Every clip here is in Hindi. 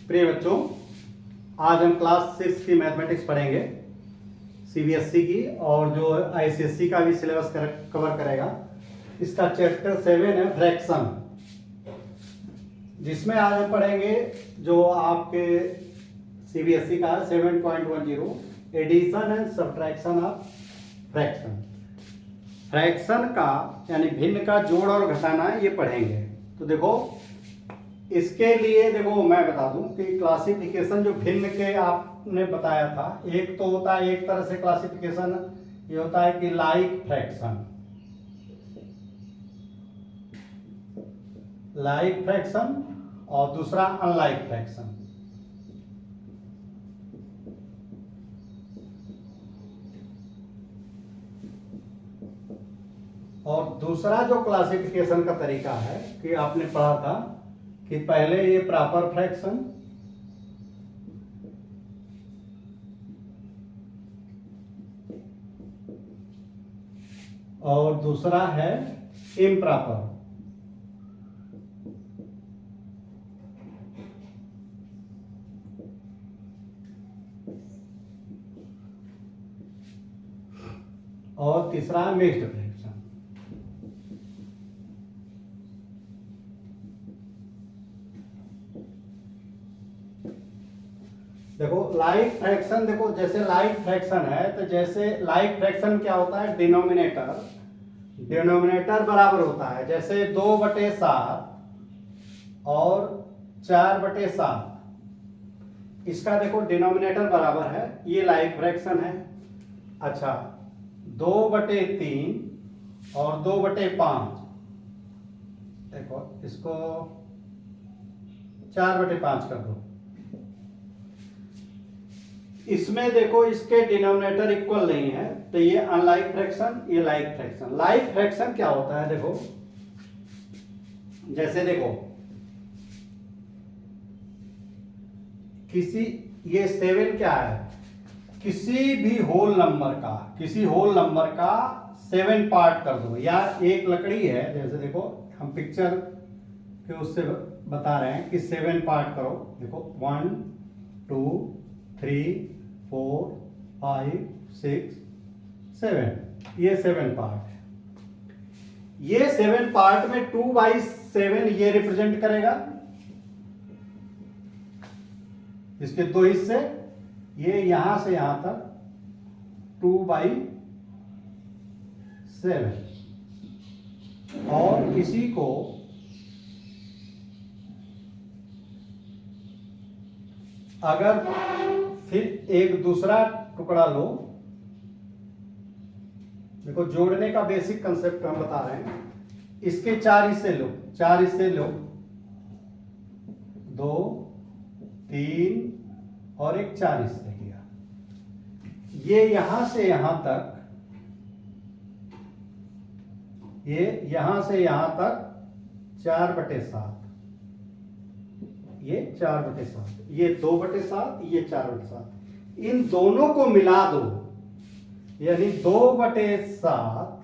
प्रिय बच्चों, आज हम क्लास 6 की मैथमेटिक्स पढ़ेंगे, सीबीएसई की, और जो आईसीएसई का भी सिलेबस कवर करेगा। इसका चैप्टर 7 है फ्रैक्शन, जिसमें आज हम पढ़ेंगे जो आपके सीबीएसई का 7.10 addition and subtraction of fraction. Fraction का यानी भिन्न का जोड़ और घटाना ये पढ़ेंगे। तो देखो, इसके लिए देखो मैं बता दूं कि क्लासिफिकेशन जो भिन्न के आपने बताया था, एक तो होता है, एक तरह से क्लासिफिकेशन ये होता है कि लाइक फ्रैक्शन और दूसरा अनलाइक फ्रैक्शन। और दूसरा जो क्लासिफिकेशन का तरीका है कि आपने पढ़ा था कि पहले ये प्रॉपर फ्रैक्शन, और दूसरा है इम्प्रॉपर। और तीसरा मिक्स्ड फ्रैक्शन। देखो लाइक फ्रैक्शन, देखो जैसे लाइक फ्रैक्शन है तो जैसे लाइक फ्रैक्शन क्या होता है, डिनोमिनेटर बराबर होता है। जैसे 2/7 और 4/7, इसका देखो डिनोमिनेटर बराबर है, ये लाइक फ्रैक्शन है। अच्छा, 2/3 और 2/5, देखो इसको 4/5 कर दो। इसमें देखो इसके डिनोमिनेटर इक्वल नहीं है, तो ये अनलाइक फ्रैक्शन, ये लाइक फ्रैक्शन। लाइक फ्रैक्शन क्या होता है, देखो जैसे देखो किसी, ये 7 क्या है, किसी भी होल नंबर का 7 पार्ट कर दो। या एक लकड़ी है, जैसे देखो हम पिक्चर के उससे बता रहे हैं कि 7 पार्ट करो। देखो 1 2 3 4 5 6 7, ये 7 पार्ट है। ये 7 पार्ट में 2/7 ये रिप्रेजेंट करेगा, इसके 2 हिस्से, ये यहां से यहां तक 2/7। और इसी को अगर फिर एक दूसरा टुकड़ा लो, देखो जोड़ने का बेसिक कंसेप्ट हम बता रहे हैं। इसके 4 हिस्से लो, 2 3 और एक 4 हिस्से किया। ये यहां से यहां तक, ये यहां से यहां तक 4/7, ये 4/7, ये 2/7, ये 4/7। इन दोनों को मिला दो, यानी 2/7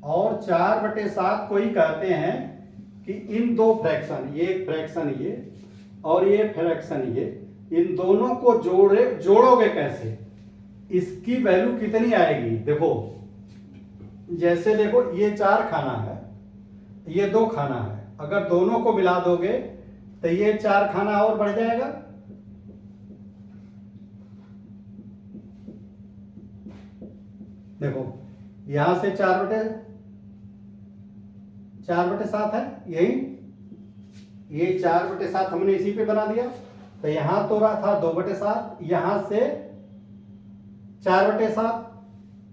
और 4/7 को ही कहते हैं कि इन दो फ्रैक्शन, ये एक फ्रैक्शन ये और ये फ्रैक्शन ये, इन दोनों को जोड़ोगे कैसे, इसकी वैल्यू कितनी आएगी। देखो जैसे देखो ये 4 खाना है, ये 2 खाना है, अगर दोनों को मिला दोगे तो ये 4 खाना और बढ़ जाएगा। देखो यहां से 4/7 है, यही ये 4/7 हमने इसी पे बना दिया। तो यहां तो रहा था 2/7, यहां से 4/7,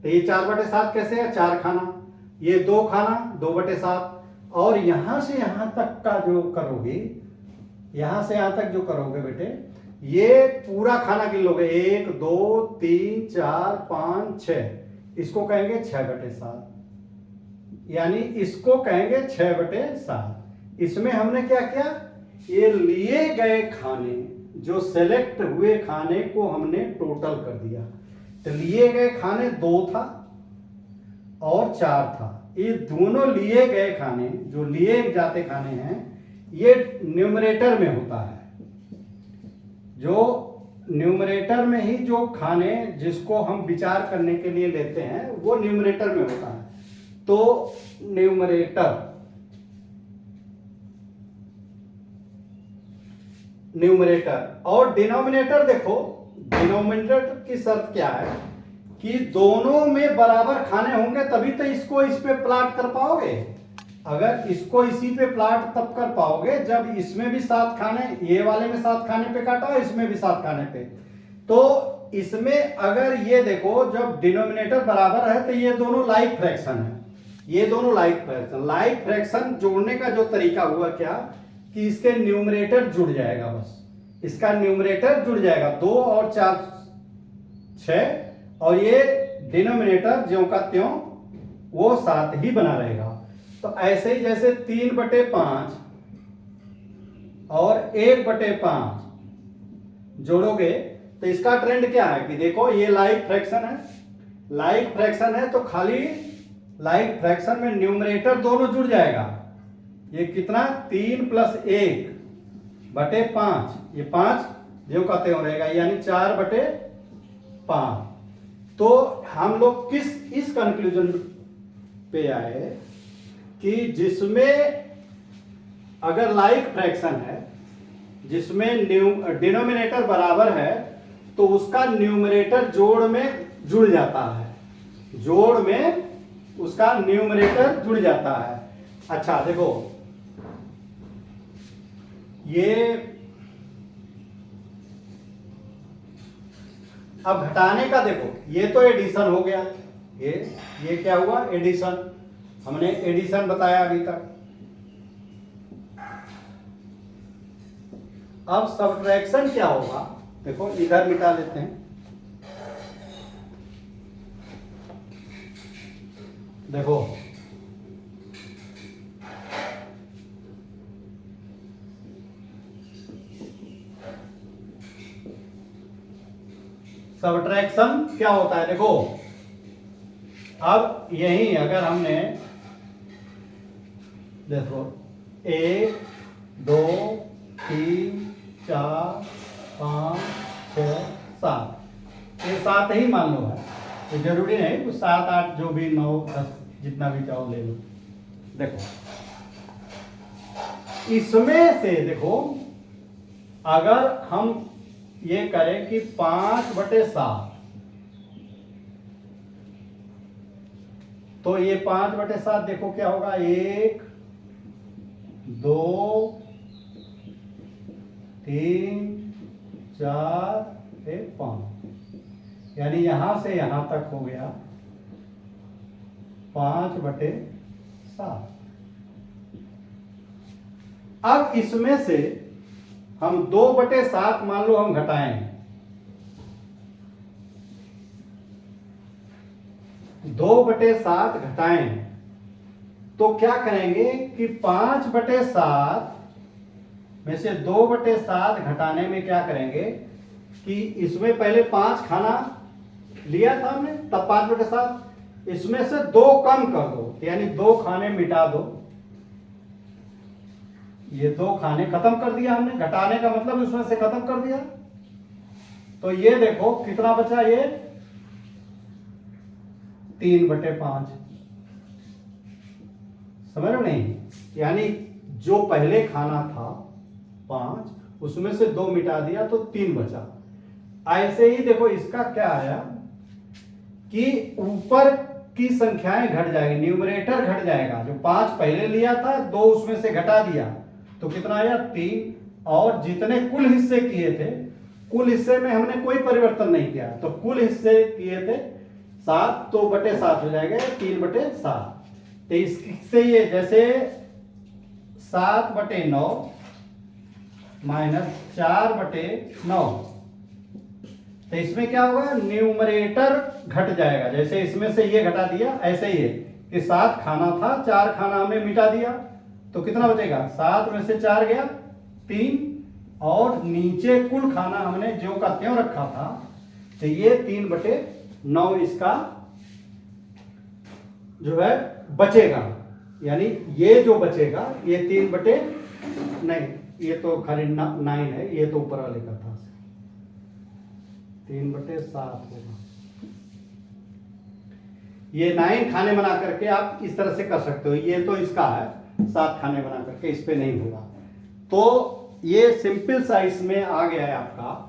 तो ये 4/7 कैसे है, 4 खाना, ये 2 खाना 2/7। और यहां से यहां तक का जो करोगे, यहां से यहां तक जो करोगे बेटे, ये पूरा खाना गिन लोगे, 1 2 3 4 5 6, इसको कहेंगे 6/7, यानी इसको कहेंगे 6/7। इसमें हमने क्या किया, ये लिए गए खाने, जो सेलेक्ट हुए खाने को हमने टोटल कर दिया। तो लिए गए खाने 2 था और 4 था। ये दोनों लिए गए खाने, जो लिए जाते खाने हैं, ये न्यूमरेटर में होता है, जो न्यूमरेटर में ही जो खाने जिसको हम विचार करने के लिए लेते हैं वो न्यूमरेटर में होता है। तो न्यूमरेटर और डिनोमिनेटर, देखो डिनोमिनेटर की शर्त क्या है कि दोनों में बराबर खाने होंगे तभी तो इसको इस पे प्लॉट कर पाओगे। अगर इसको इसी पे प्लॉट तब कर पाओगे जब इसमें भी 7 खाने, ये वाले में 7 खाने पे काटा और इसमें भी 7 खाने पे। तो इसमें अगर ये देखो जब डिनोमिनेटर बराबर है तो ये दोनों लाइक फ्रैक्शन है, ये दोनों लाइक फ्रैक्शन जोड़ने का जो तरीका हुआ क्या कि इसके न्यूमरेटर जुड़ जाएगा, बस इसका न्यूमरेटर जुड़ जाएगा, 2 और 4 6 और ये डिनोमिनेटर ज्यों का त्यों वो 7 ही बना रहेगा। तो ऐसे ही जैसे 3/5 और 1/5 जोड़ोगे तो इसका ट्रेंड क्या है कि देखो ये लाइक फ्रैक्शन है, लाइक फ्रैक्शन है तो खाली लाइक फ्रैक्शन में न्यूमरेटर दोनों जुड़ जाएगा। ये कितना 3 + 1/5, ये 5 जो कहते हो रहेगा यानी 4/5। तो हम लोग किस इस कंक्लूजन पे आए कि जिसमें अगर लाइक फ्रैक्शन है जिसमें डिनोमिनेटर बराबर है तो उसका न्यूमरेटर जोड़ में जुड़ जाता है, जोड़ में उसका न्यूमरेटर जुड़ जाता है। अच्छा देखो ये अब घटाने का देखो, ये तो एडिशन हो गया, ये क्या हुआ एडिशन, हमने एडिशन बताया अभी तक। अब सब्ट्रैक्शन क्या होगा, देखो इधर मिटा लेते हैं, देखो सब्ट्रैक्शन क्या होता है, देखो अब यही अगर हमने देखो 1 2 3 4 5 6 7 ये 7 ही मान लो है, तो जरूरी नहीं कुछ 7 8 जो भी 9 10 जितना भी चाहो ले लो। देखो इसमें से देखो अगर हम ये करें कि 5/7 तो ये 5/7 देखो क्या होगा 1 2 3 4 5 यानी यहां से यहां तक हो गया 5/7। अब इसमें से हम 2/7 मान लो हम घटाएं, 2/7 घटाएं तो क्या करेंगे कि 5/7 में से 2/7 घटाने में क्या करेंगे कि इसमें पहले 5 खाना लिया था हमने तब 5/7, इसमें से 2 कम कर दो यानी 2 खाने मिटा दो, ये 2 खाने खत्म कर दिया हमने, घटाने का मतलब इसमें से खत्म कर दिया। तो ये देखो कितना बचा, ये 3/5, समझ रहे हो नहीं, यानी जो पहले खाना था 5 उसमें से 2 मिटा दिया तो 3 बचा। ऐसे ही देखो इसका क्या आया कि ऊपर की संख्याएं घट जाएगी, न्यूमरेटर घट जाएगा, जो 5 पहले लिया था 2 उसमें से घटा दिया तो कितना आया 3, और जितने कुल हिस्से किए थे कुल हिस्से में हमने कोई परिवर्तन नहीं किया तो कुल हिस्से किए थे 7 तो 7 हो जाएगा 3/7। तो इससे ये जैसे 7/9 - 4/9 तो इसमें क्या होगा न्यूमरेटर घट जाएगा, जैसे इसमें से ये घटा दिया ऐसे ही है कि 7 खाना था 4 खाना हमने मिटा दिया तो कितना बचेगा 7 में से 4 गया 3, और नीचे कुल खाना हमने ज्यों का त्यों रखा था तो ये 3/9 इसका जो है बचेगा, यानी ये जो बचेगा ये 3 नहीं ये तो खाली 9 है, ये तो ऊपर वाले का था 3/7 होगा। ये 9 खाने बना करके आप इस तरह से कर सकते हो। ये तो इसका है 7 खाने बना करके, इस पे नहीं होगा। तो ये सिंपल सा इसमें आ गया है आपका,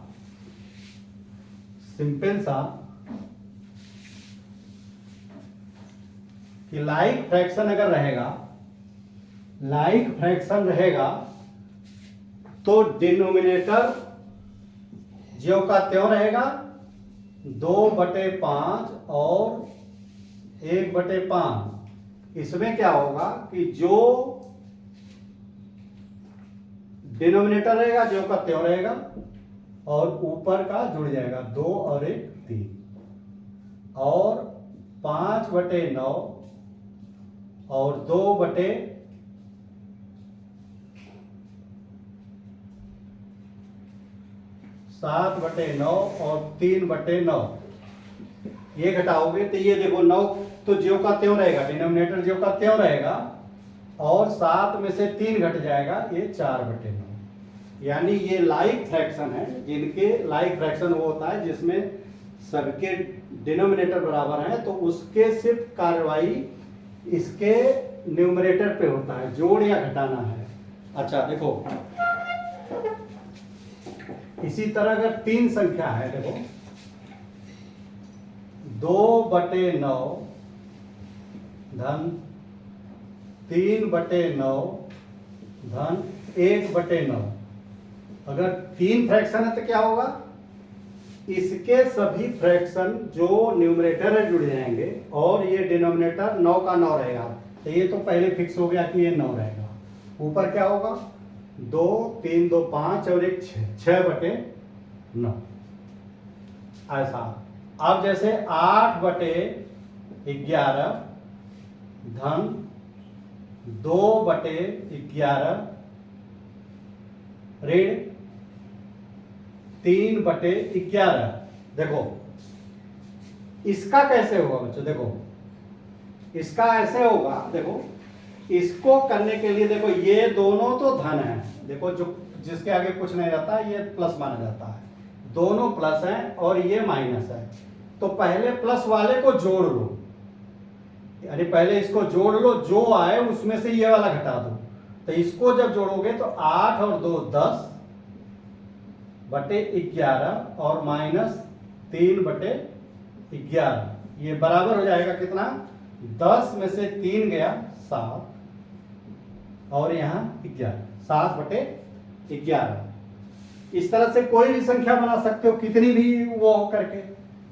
सिंपल सा कि लाइक फ्रैक्शन अगर रहेगा, लाइक फ्रैक्शन रहेगा तो डिनोमिनेटर ज्यों का त्यों रहेगा, 2/5 और 1/5। इसमें क्या होगा कि जो डिनोमिनेटर रहेगा ज्यों का त्यों रहेगा और ऊपर का जुड़ जाएगा, 2 और 1 3, और 5/9 और 7/9 और 3/9 ये घटाओगे तो ये देखो 9 तो ज्यों का त्यों रहेगा, डिनोमिनेटर ज्यों का त्यों रहेगा, और 7 में से 3 घट जाएगा, ये 4/9। यानी ये लाइक फ्रैक्शन है, जिनके लाइक फ्रैक्शन वो होता है जिसमें सबके डिनोमिनेटर बराबर है, तो उसके सिर्फ कार्रवाई इसके न्यूमरेटर पे होता है, जोड़ या घटाना है। अच्छा देखो, इसी तरह अगर 3 संख्या है, देखो 2/9 धन 3/9 धन 1/9। अगर 3 फ्रैक्शन है तो क्या होगा, इसके सभी फ्रैक्शन जो न्यूमरेटर है जुड़ जाएंगे और ये डिनोमिनेटर 9 का 9 रहेगा। तो ये तो पहले फिक्स हो गया कि ये 9 रहेगा। ऊपर क्या होगा, 2 3 2 5 और 1 6/9 ऐसा। अब जैसे 8/11 धन 2/11 ऋण 3/11। देखो इसका कैसे होगा बच्चों, देखो इसका ऐसे होगा, देखो इसको करने के लिए देखो ये दोनों तो धन है, देखो जो जिसके आगे कुछ नहीं रहता ये प्लस माना जाता है, दोनों प्लस हैं और ये माइनस है। तो पहले प्लस वाले को जोड़ लो, यानी पहले इसको जोड़ लो, जो आए उसमें से ये वाला घटा दो। तो इसको जब जोड़ोगे तो 8 और 2 10/11 और माइनस 3/11, ये बराबर हो जाएगा कितना, 10 में से 3 गया 7 और यहाँ 11, 7/11। इस तरह से कोई भी संख्या बना सकते हो, कितनी भी वो हो करके,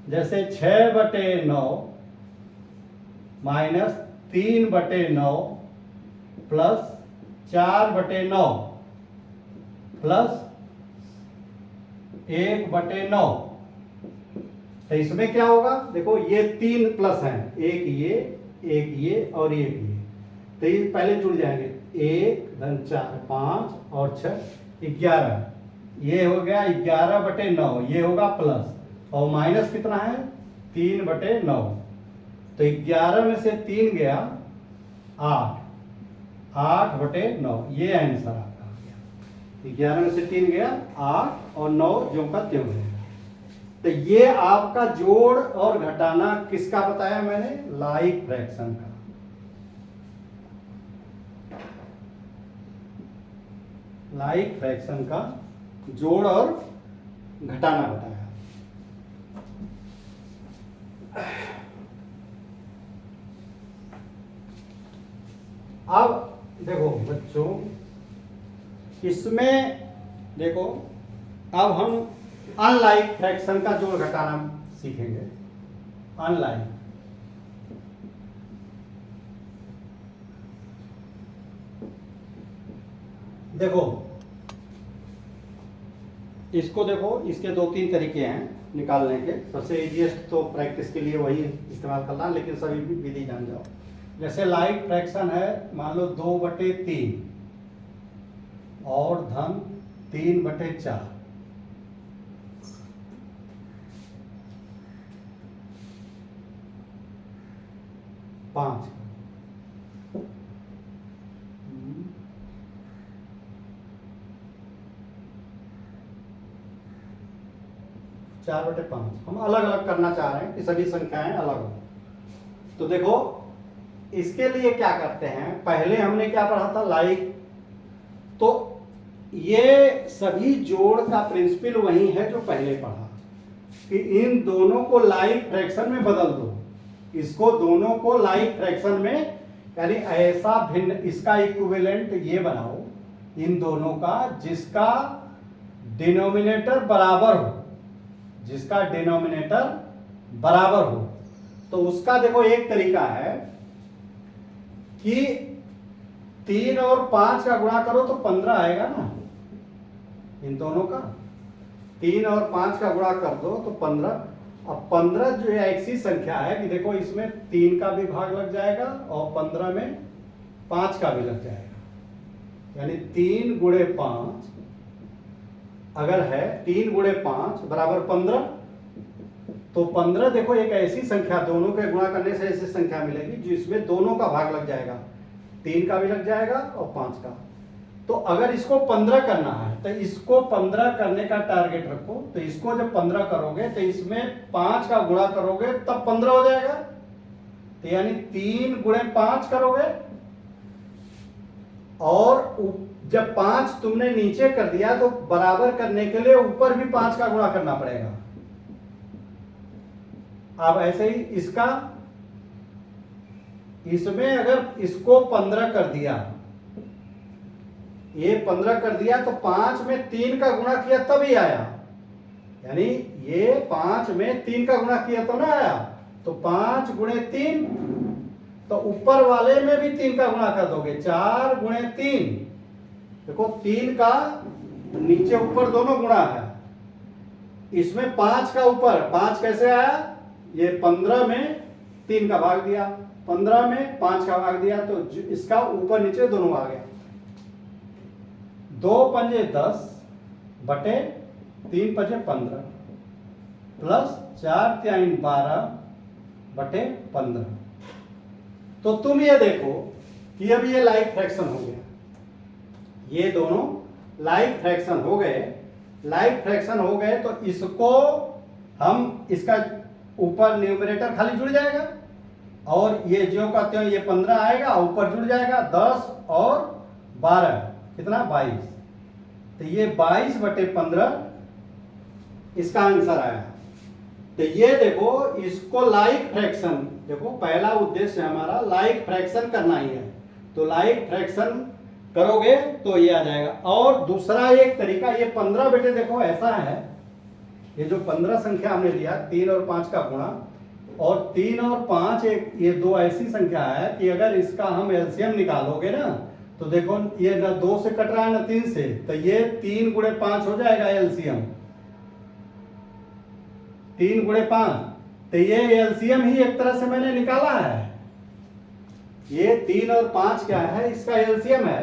जैसे 6/9 माइनस 3/9 प्लस 4/9 प्लस 1/9। तो इसमें क्या होगा, देखो ये 3 प्लस हैं, एक ये और एक ये, तो ये पहले जुड़ जाएंगे, 1 धन 4 5 और 6 11, ये हो गया 11/9, ये होगा प्लस, और माइनस कितना है 3/9। तो 11 में से 3 गया 8, 8/9, ये आंसर आपका आ गया। 11 में से 3 गया 8 और 9 ज्यों का त्यों है। तो ये आपका जोड़ और घटाना किसका बताया मैंने, लाइक फ्रैक्शन का। लाइक फ्रैक्शन का जोड़ और घटाना बताया। अब देखो बच्चों, इसमें देखो अब हम अनलाइक फ्रैक्शन का जोड़ घटाना सीखेंगे। अनलाइक, देखो इसको देखो, इसके 2-3 तरीके हैं निकालने के। सबसे इजीएस्ट तो प्रैक्टिस के लिए वही इस्तेमाल करना, लेकिन सभी विधि जान जाओ। जैसे लाइक फ्रैक्शन है, मान लो 2/3 और धन 3/4, 5। 4/5 हम अलग अलग करना चाह रहे हैं कि सभी संख्याएं अलग हो। तो देखो इसके लिए क्या करते हैं, पहले हमने क्या पढ़ा था, लाइक। तो ये सभी जोड़ का प्रिंसिपल वही है जो पहले पढ़ा, कि इन दोनों को लाइक फ्रैक्शन में बदल दो, इसको दोनों को लाइक फ्रैक्शन में, यानी ऐसा भिन्न, इसका इक्विवेलेंट ये बनाओ इन दोनों का जिसका डिनोमिनेटर बराबर हो, जिसका डिनोमिनेटर बराबर हो। तो उसका देखो एक तरीका है कि 3 और 5 का गुणा करो तो 15 आएगा ना, इन दोनों का 3 और 5 का गुणा कर दो तो 15। अब 15 जो है ऐसी संख्या है कि देखो इसमें 3 का भी भाग लग जाएगा और 15 में 5 का भी लग जाएगा, यानी 3 गुणे 5 अगर है, 3 गुणे 5 बराबर 15। तो 15 देखो एक ऐसी संख्या, दोनों के गुणा करने से ऐसी संख्या मिलेगी जिसमें दोनों का भाग लग जाएगा, 3 का भी लग जाएगा और 5 का। तो अगर इसको 15 करना है तो इसको 15 करने का टारगेट रखो। तो इसको जब 15 करोगे तो इसमें 5 का गुणा करोगे तब 15 हो जाएगा। तो यानी 3 गुणे 5 करोगे और जब 5 तुमने नीचे कर दिया तो बराबर करने के लिए ऊपर भी 5 का गुणा करना पड़ेगा। अब ऐसे ही इसका, इसमें अगर इसको 15 कर दिया, ये 15 कर दिया तो 5 में 3 का गुणा किया तभी आया, यानी ये 5 में 3 का गुणा किया तो ना आया। तो 5 गुणे 3, तो ऊपर वाले में भी 3 का गुणा कर दोगे, 4 गुणे 3। देखो 3 का नीचे ऊपर दोनों गुणा है, इसमें 5 का ऊपर, 5 कैसे आया, ये 15 में 3 का भाग दिया, 15 में 5 का भाग दिया, तो इसका ऊपर नीचे दोनों आ गया। 2 पंजे 10 बटे 3 पंजे 15 प्लस 4 3 12 बटे 15। तो तुम ये देखो कि अब ये लाइक फ्रैक्शन हो गया, ये दोनों लाइक फ्रैक्शन हो गए। लाइक फ्रैक्शन हो गए तो इसको हम, इसका ऊपर न्यूमरेटर खाली जुड़ जाएगा और ये जो का त्यों ये 15 आएगा, ऊपर जुड़ जाएगा 10 और 12, कितना 22। तो ये 22 बटे 15 इसका आंसर आया। तो ये देखो इसको लाइक फ्रैक्शन, देखो पहला उद्देश्य हमारा लाइक फ्रैक्शन करना ही है, तो लाइक फ्रैक्शन करोगे तो ये आ जाएगा। और दूसरा एक तरीका, ये 15 बेटे देखो ऐसा है, ये जो 15 संख्या हमने लिया 3 और 5 का गुणा, और 3 और 5 एक, ये दो ऐसी संख्या है कि अगर इसका हम एलसीएम निकालोगे ना तो देखो ये ना 2 से कट रहा है ना 3 से, तो ये 3 गुणे 5 हो जाएगा एलसीएम, 3 गुणे 5। तो ये एलसीएम ही एक तरह से मैंने निकाला है, ये 3 और 5 क्या है, इसका एलसीएम है।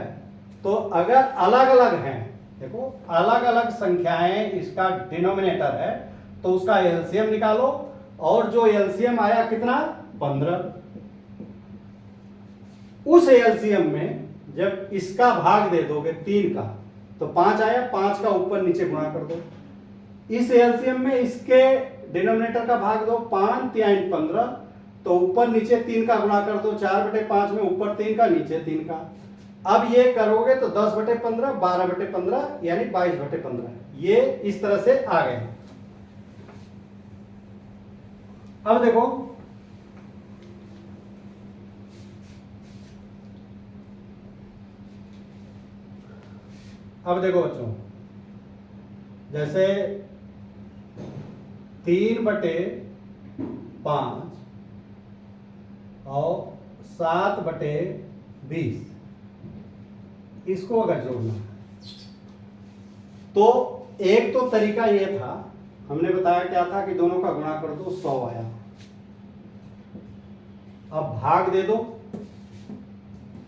तो अगर अलग अलग हैं, देखो अलग अलग संख्याएं इसका डिनोमिनेटर है, तो उसका एलसीएम निकालो, और जो एलसीएम आया कितना 15, उस एलसीएम में जब इसका भाग दे दोगे 3 का तो 5 आया, 5 का ऊपर नीचे गुणा कर दो। इस एलसीएम में इसके डिनोमिनेटर का भाग दो, 5 3 15, तो ऊपर नीचे 3 का गुणा कर दो, 4 बटे 5 में ऊपर 3 का नीचे 3 का। अब ये करोगे तो 10 बटे 15 12 बटे 15 यानी 22 बटे 15, ये इस तरह से आ गए। अब देखो बच्चों, जैसे 3 बटे 5 और 7 बटे 20, इसको अगर जोड़ना है तो एक तो तरीका ये था, हमने बताया क्या था कि दोनों का गुणा कर दो 100 आया। अब भाग दे दो,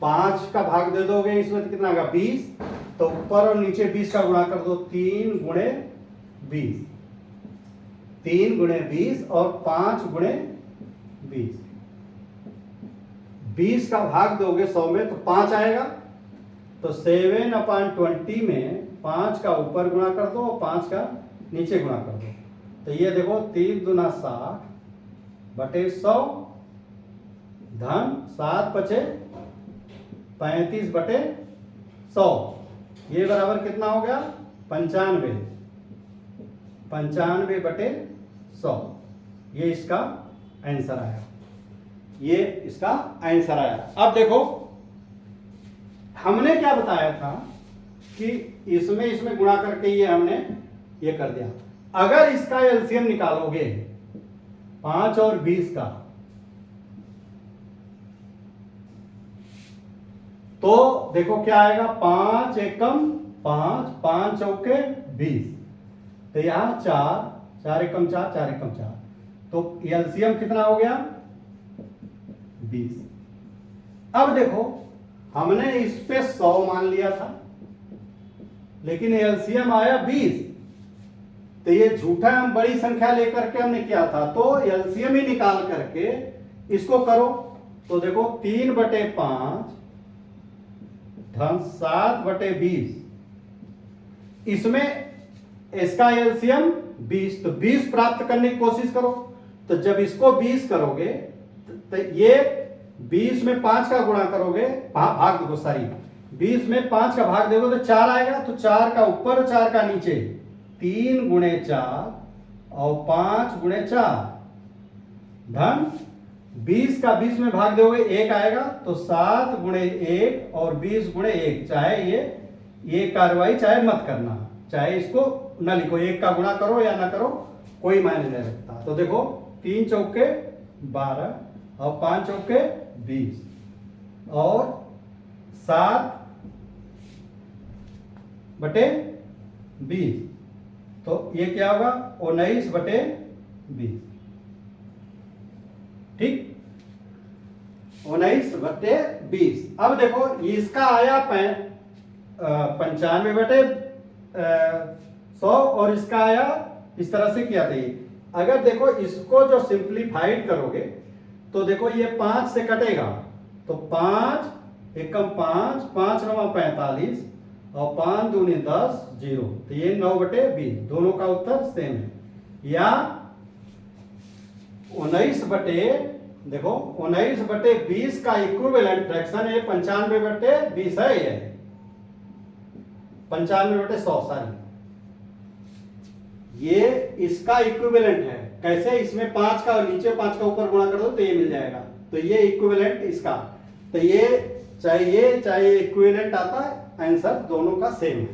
5 का भाग दे दोगे इसमें तो कितना आएगा 20, तो ऊपर और नीचे 20 का गुणा कर दो, 3 गुणे 20, 3 गुणे 20 और 5 गुणे 20, 20 का भाग दोगे 100 में तो 5 आएगा, तो 7/20 में 5 का ऊपर गुणा कर दो और 5 का नीचे गुणा कर दो, तो ये देखो 3 दूना 60 बटे 100 धन 7 बचे 35 बटे 100, ये बराबर कितना हो गया 95, 95 बटे 100, ये इसका आंसर आया, ये इसका आंसर आया। अब देखो हमने क्या बताया था कि इसमें गुणा करके ये हमने ये कर दिया। अगर इसका एलसीएम निकालोगे 5 और 20 का, तो देखो क्या आएगा 5 एकम 5, 5 चौके 20, तो यहां 4 एकम 4, 4 एकम 4, तो एलसीएम कितना हो गया 20। अब देखो हमने इस पे 100 मान लिया था, लेकिन एलसीएम आया 20, तो ये झूठा हम बड़ी संख्या लेकर के हमने किया था, तो एलसीएम ही निकाल करके इसको करो। तो देखो 3 बटे 5 धन 7 बटे 20, इसमें इसका एलसीएम 20, तो 20 प्राप्त करने की कोशिश करो। तो जब इसको 20 करोगे तो ये 20 में 5 का गुणा करोगे, भाग देखो सारी 20 में 5 का भाग देखो तो 4 आएगा, तो 4 का ऊपर 4 का नीचे, 3 गुणे 4 और 5 गुणे 4 धन 20 का 20 में भाग दोगे 1 आएगा, तो 7 गुणे 1 और 20 गुणे 1, चाहे ये कार्रवाई चाहे मत करना, चाहे इसको न लिखो, 1 का गुणा करो या ना करो कोई मायने नहीं रखता। तो देखो 3 चौके 12 और 5 चौके 20 और 7 बटे 20, तो ये क्या होगा 19 बटे 20, ठीक 19 बटे 20। अब देखो इसका आया 95 बटे 100 और इसका आया इस तरह से किया था ये। अगर देखो इसको जो सिंप्लीफाइड करोगे तो देखो ये 5 से कटेगा, तो 5 एकम 5, 5 नवा 45 और 5 दूनी 10, 0, तो ये 9 बटे 20, दोनों का उत्तर सेम है। या 19 बटे देखो 19 बटे 20 का इक्विवेलेंट फ्रैक्शन है 95 बटे 20 है, ये 95 बटे 100 सारी, ये इसका इक्विवेलेंट है। कैसे, इसमें 5 का नीचे 5 का ऊपर गुणा कर दो तो ये मिल जाएगा, तो ये इक्विवेलेंट इसका, तो ये चाहे इक्विवेलेंट आता है, आंसर दोनों का सेम है।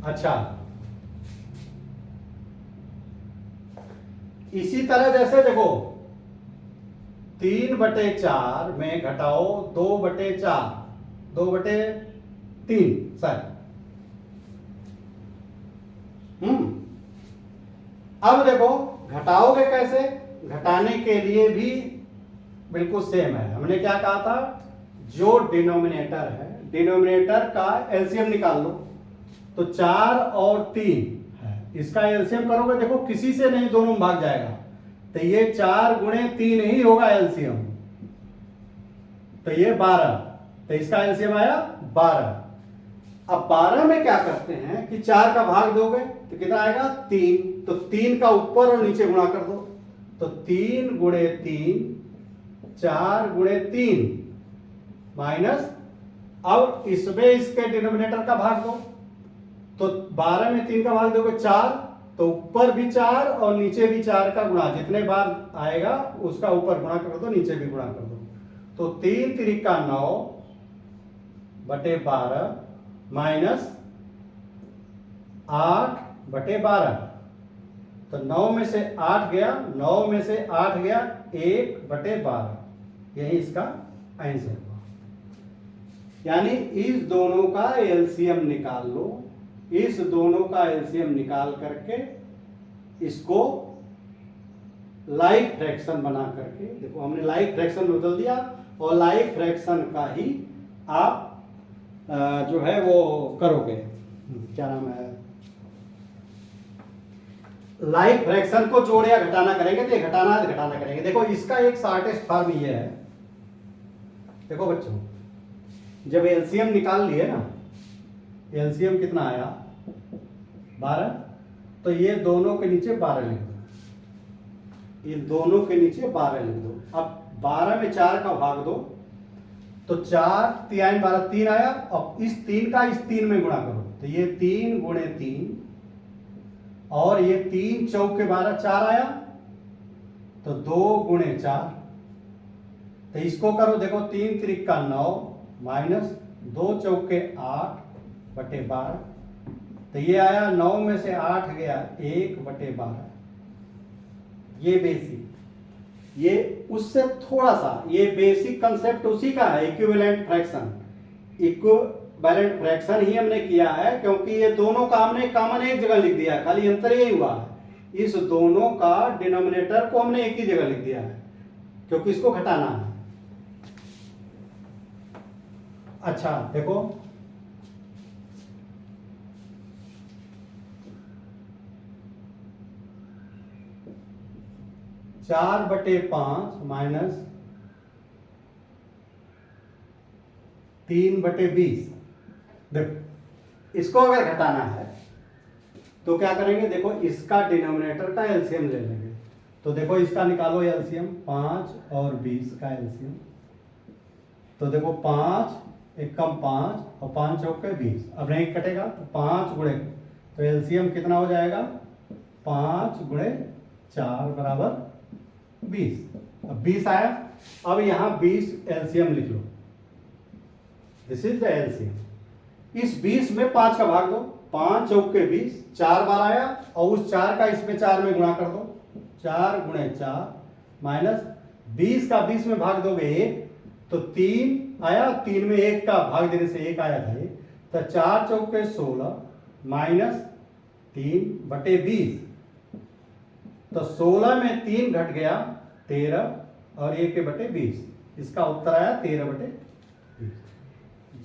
अच्छा, इसी तरह जैसे देखो 3 बटे 4 में घटाओ 2 बटे 4, 2 बटे 3 सर। अब देखो घटाओगे कैसे, घटाने के लिए भी बिल्कुल सेम है। हमने क्या कहा था, जो डिनोमिनेटर है डिनोमिनेटर का एलसीएम निकाल लो, तो 4 और 3 है, इसका एलसीएम करोगे देखो किसी से नहीं, दोनों में भाग जाएगा, तो ये 4 गुणे 3 ही होगा एलसीएम, तो ये 12, तो इसका एलसीएम आया 12। अब 12 में क्या करते हैं कि 4 का भाग दोगे तो कितना आएगा 3, तो 3 का ऊपर और नीचे गुणा कर दो, तो 3 गुणे 3, 4 गुणे 3 माइनस, अब इसमें इसके डिनोमिनेटर का भाग दो, तो 12 में 3 का भाग दोगे 4, तो ऊपर भी 4 और नीचे भी 4 का गुणा, जितने बार आएगा उसका ऊपर गुणा कर दो, नीचे भी गुणा कर दो, तो 3 त्रिका 9 बटे 12 माइनस 8 बटे 12, तो 9 में से 8 गया, 9 में से 8 गया 1 बटे 12, यही इसका आंसर हुआ। यानी इस दोनों का एलसीएम निकाल लो, इस दोनों का एलसीएम निकाल करके इसको लाइक फ्रैक्शन बना करके, देखो हमने लाइक फ्रैक्शन में बदल दिया, और लाइक फ्रैक्शन का ही आप जो है वो करोगे, क्या नाम है, लाइक फ्रैक्शन को जोड़ या घटाना करेंगे, तो घटाना करेंगे। देखो इसका एक शॉर्टेस्ट फॉर्म ये है, देखो बच्चों जब एलसीएम निकाल लिए ना, एलसीएम कितना आया 12, तो ये दोनों के नीचे 12 लिख दो, ये दोनों के नीचे 12 लिख दो। अब 12 में 4 का भाग दो, तो 4 3 12 3 आया। अब इस 3 का इस 3 में गुणा करो, तो ये 3 गुणे 3, और ये 3 चौके 12 4 आया, तो 2 गुणे 4। तो इसको करो, देखो 3 त्रिक का 9 माइनस 2 चौके 8/12, तो ये आया 9 में से 8 गया 1/12। ये बेसिक, ये उससे थोड़ा सा, ये बेसिक कंसेप्ट उसी का है, इक्विवेलेंट फ्रैक्शन। इक्विवेलेंट फ्रैक्शन ही हमने किया है, क्योंकि ये दोनों का हमने कॉमन एक जगह लिख दिया, खाली अंतर यही हुआ है, इस दोनों का डिनोमिनेटर को हमने एक ही जगह लिख दिया है, क्योंकि इसको घटाना है। अच्छा देखो, चार बटे 5 माइनस 3/20। देखो इसको अगर घटाना है तो क्या करेंगे, देखो इसका डिनोमिनेटर का एलसीएम ले लेंगे। तो देखो इसका निकालो एलसीएम, 5 और 20 का एलसीएम। तो देखो 5 एक कम 5 और 5 चौके 20, अब नहीं कटेगा, तो 5 गुणे, तो एलसीएम कितना हो जाएगा 5 गुणे 4 बराबर 20। अब 20 आया, अब यहां 20 एलसीएम लिख लो, दिस इज द एलसीएम। इस 20 में 5 का भाग दो, 5 चौके 20, 4 बार आया, और उस 4 का इसमें 4 में गुणा कर दो, 4 गुणे 4 माइनस 20 का 20 में भाग दोगे 1, तो 3 आया, 3 में 1 का भाग देने से 1 आया था, तो 4 चौके 16 माइनस 3/20, तो 16 में 3 घट गया 13, और 1/20, इसका उत्तर आया 13/20।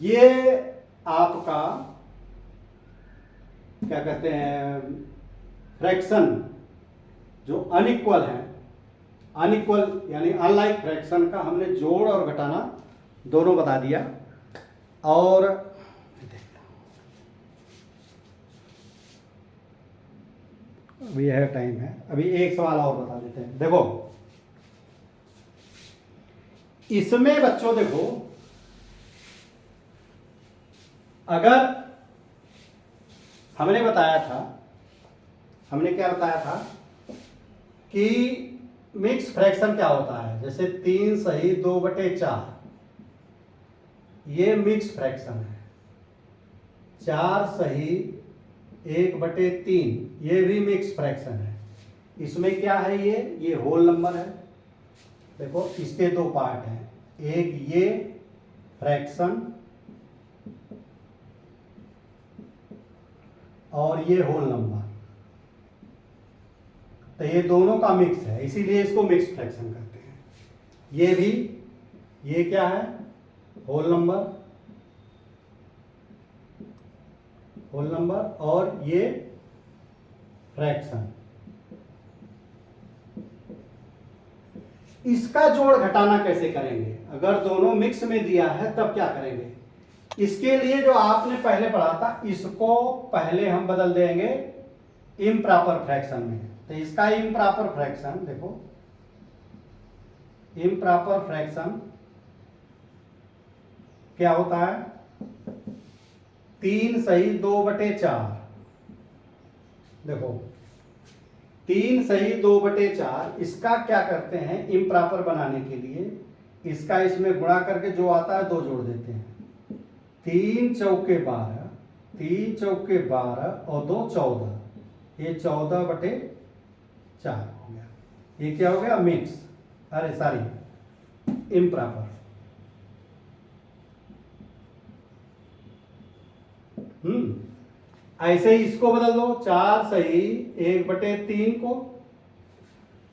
ये आपका क्या कहते हैं, फ्रैक्शन जो अनइक्वल है, अनइक्वल यानी अनलाइक फ्रैक्शन का हमने जोड़ और घटाना दोनों बता दिया। और अभी यह टाइम है, अभी एक सवाल और बता देते हैं। देखो इसमें बच्चों देखो, अगर हमने बताया था, हमने क्या बताया था कि मिक्स फ्रैक्शन क्या होता है, जैसे 3 सही 2/4, ये मिक्स फ्रैक्शन है। 4 सही 1/3, ये भी मिक्स फ्रैक्शन है। इसमें क्या है, ये होल नंबर है। देखो इसके 2 पार्ट हैं, एक ये फ्रैक्शन और ये होल नंबर, तो ये दोनों का मिक्स है, इसीलिए इसको मिक्स फ्रैक्शन कहते हैं। ये भी, ये क्या है, होल नंबर, होल नंबर, और ये फ्रैक्शन। इसका जोड़ घटाना कैसे करेंगे, अगर दोनों मिक्स में दिया है तब क्या करेंगे। इसके लिए जो आपने पहले पढ़ा था, इसको पहले हम बदल देंगे इम्प्रॉपर फ्रैक्शन में। तो इसका इम्प्रॉपर फ्रैक्शन देखो, इम्प्रॉपर फ्रैक्शन क्या होता है, 3 सही 2/4। देखो 3 सही 2/4, इसका क्या करते हैं इम्प्रॉपर बनाने के लिए, इसका इसमें गुणा करके जो आता है 2 जोड़ देते हैं। 3 चौके 12, 3 चौके 12 और 2 14, ये 14/4 हो गया। ये क्या हो गया, मिक्स, अरे सॉरी इम्प्रॉपर। ऐसे ही इसको बदल दो, 4 सही 1/3 को,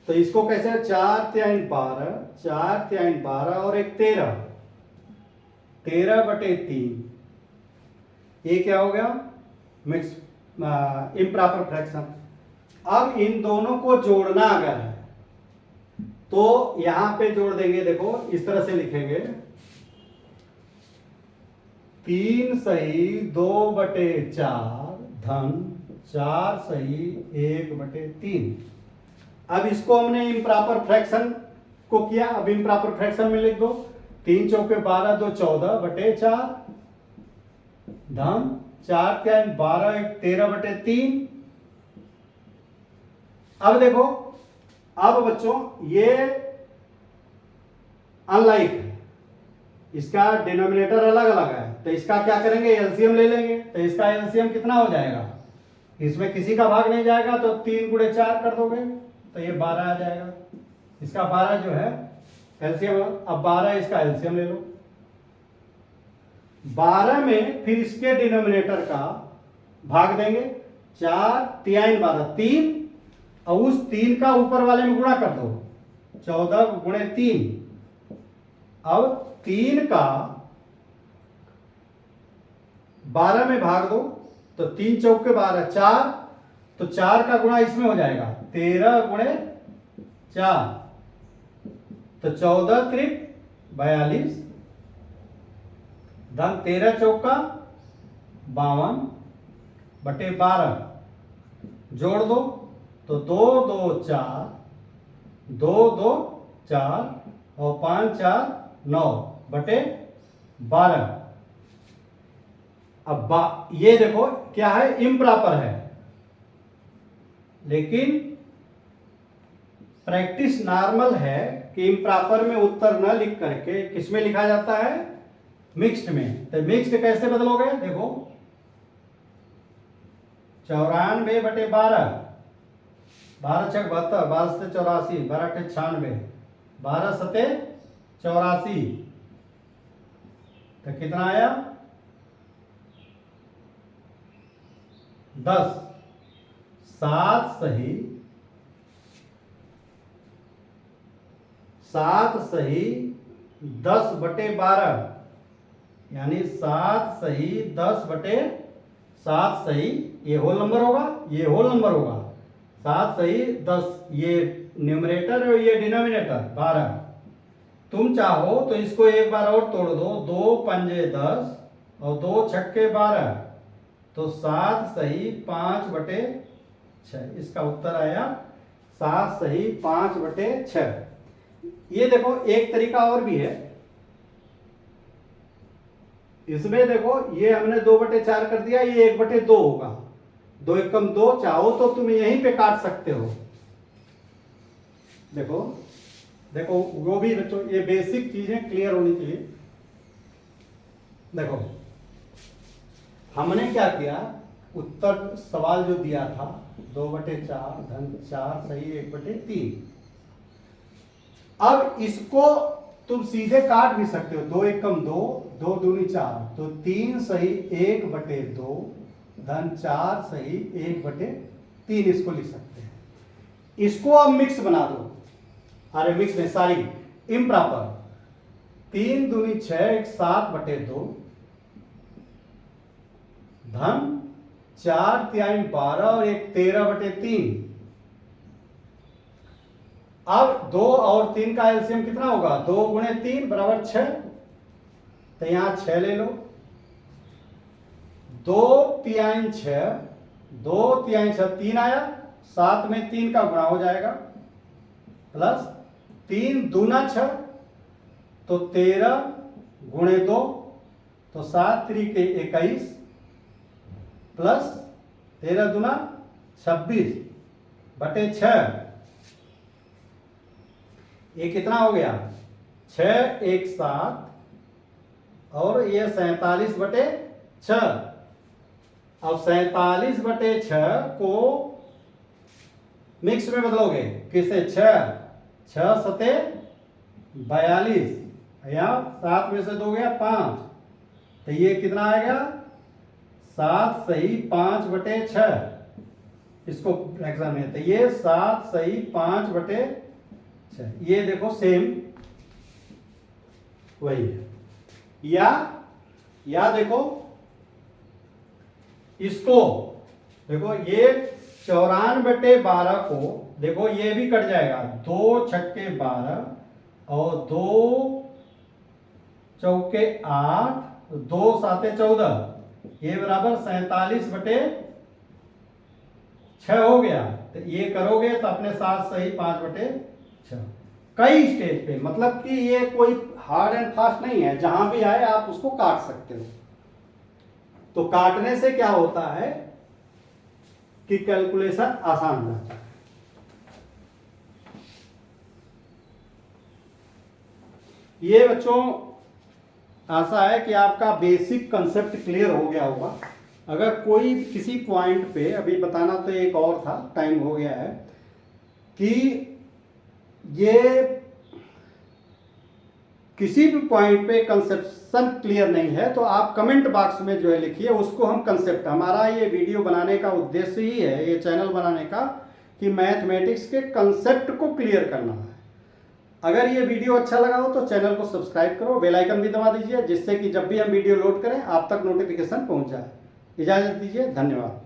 तो इसको कैसे, 4 3 12, 4 3 12 और 1 13, 13/3, ये क्या हो गया, मिक्स इम्प्रॉपर फ्रैक्शन। अब इन दोनों को जोड़ना अगर है तो यहां पे जोड़ देंगे, देखो इस तरह से लिखेंगे, 3 सही 2/4 धन 4 सही 1/3। अब इसको हमने इम्प्रॉपर फ्रैक्शन को किया, अब इम्प्रॉपर फ्रैक्शन में लिख दो। 3 चौके 12 2 14/4 धन 4 क्या 12 1 13/3। अब देखो, अब बच्चों ये अनलाइक है, इसका डिनोमिनेटर अलग अलग है, तो इसका क्या करेंगे, एलसीएम ले लेंगे। तो इसका एलसीएम कितना हो जाएगा, इसमें किसी का भाग नहीं जाएगा, तो 3 × 4 कर दोगे तो ये 12 आ जाएगा। इसका 12 जो है एलसीएम, अब 12 इसका एलसीएम ले लो। 12 में फिर इसके डिनोमिनेटर का भाग देंगे, 4 3 12 3, और उस 3 का ऊपर वाले में गुणा कर दो, 14 × 3। अब 3 का 12 में भाग दो, तो 3 चौके 12 4, तो 4 का गुणा इसमें हो जाएगा 13 × 4, तो 14 त्रिक 42 धन 13 चौका 52/12 जोड़ दो, तो 2 2 4 2 2 4 और 5 4 9/12। अब ये देखो क्या है, इम्प्रॉपर है, लेकिन प्रैक्टिस नॉर्मल है कि इम्प्रॉपर में उत्तर न लिख करके किसमें लिखा जाता है, मिक्स्ड में। तो मिक्स्ड कैसे बदलोगे, देखो 94/12, 12 छक 72, 12 से 84, 12 अट्ठे 96, 12 सते 84, तो कितना आया 10। 7 सही 10/12, यानी 7 सही 10/7 सही, ये होल नंबर होगा, ये होल नंबर होगा। 7 सही 10, ये न्यूमरेटर और ये डिनोमिनेटर 12। तुम चाहो तो इसको एक बार और तोड़ दो, 2 पंजे 10 और 2 छक्के 12, तो 7 सही 5/6। इसका उत्तर आया 7 सही 5/6। ये देखो एक तरीका और भी है, इसमें देखो ये हमने 2/4 कर दिया, ये 1/2 होगा, 2 एकम 2, चाहो तो तुम यहीं पे काट सकते हो। देखो देखो वो भी बच्चों, ये बेसिक चीजें क्लियर होनी चाहिए। देखो हमने क्या किया, उत्तर सवाल जो दिया था 2/4 धन 4 सही 1/3। अब इसको तुम सीधे काट भी सकते हो, 2 एकम 2, 2 दूनी 4, तो 3 सही 1/2 धन 4 सही 1/3 इसको लिख सकते हैं। इसको अब मिक्स बना दो, अरे मिक्स नहीं सॉरी इम्प्रॉपर, 3 दूनी 6 एक 7/2 धन 4 3 12 और एक 13/3। अब 2 और 3 का एलसीएम कितना होगा, 2 × 3 = 6, तो यहां 6 ले लो। 2 3 6, 2 3 6 3 आया, 7 में 3 का गुणा हो जाएगा, प्लस 3 दूना 6, तो 13 × 2, तो 7 त्रिके 21, प्लस 13 दूना 26/6। ये कितना हो गया, 6 1 7, और ये 47/6। अब 47/6 को मिक्स में बदलोगे, किसे 6 सते 42, यहाँ 7 में से 2 गया 5, तो ये कितना आएगा 7 सही 5/6। इसको फ्रैक्शन में, तो ये 7 सही 5/6। ये देखो सेम वही है, या देखो इसको, देखो ये 94/12 को देखो ये भी कट जाएगा, 2 छक्के 12 और 2 चौके 8 2 साते 14, ये बराबर 47/6 हो गया। तो ये करोगे तो अपने साथ सही 5/6। कई स्टेज पे, मतलब कि ये कोई हार्ड एंड फास्ट नहीं है, जहां भी आए आप उसको काट सकते हो। तो काटने से क्या होता है कि कैलकुलेशन आसान हो जाता है। ये बच्चों आशा है कि आपका बेसिक कंसेप्ट क्लियर हो गया होगा। अगर कोई किसी पॉइंट पे, अभी बताना तो एक और था, टाइम हो गया है, कि ये किसी भी पॉइंट पे कंसेप्शन क्लियर नहीं है तो आप कमेंट बॉक्स में जो है लिखिए, उसको हम कंसेप्ट, हमारा ये वीडियो बनाने का उद्देश्य ही है, ये चैनल बनाने का, कि मैथमेटिक्स के कंसेप्ट को क्लियर करना है। अगर ये वीडियो अच्छा लगा हो तो चैनल को सब्सक्राइब करो, बेल आइकन भी दबा दीजिए, जिससे कि जब भी हम वीडियो लोड करें आप तक नोटिफिकेशन पहुंच जाए। इजाज़त दीजिए, धन्यवाद।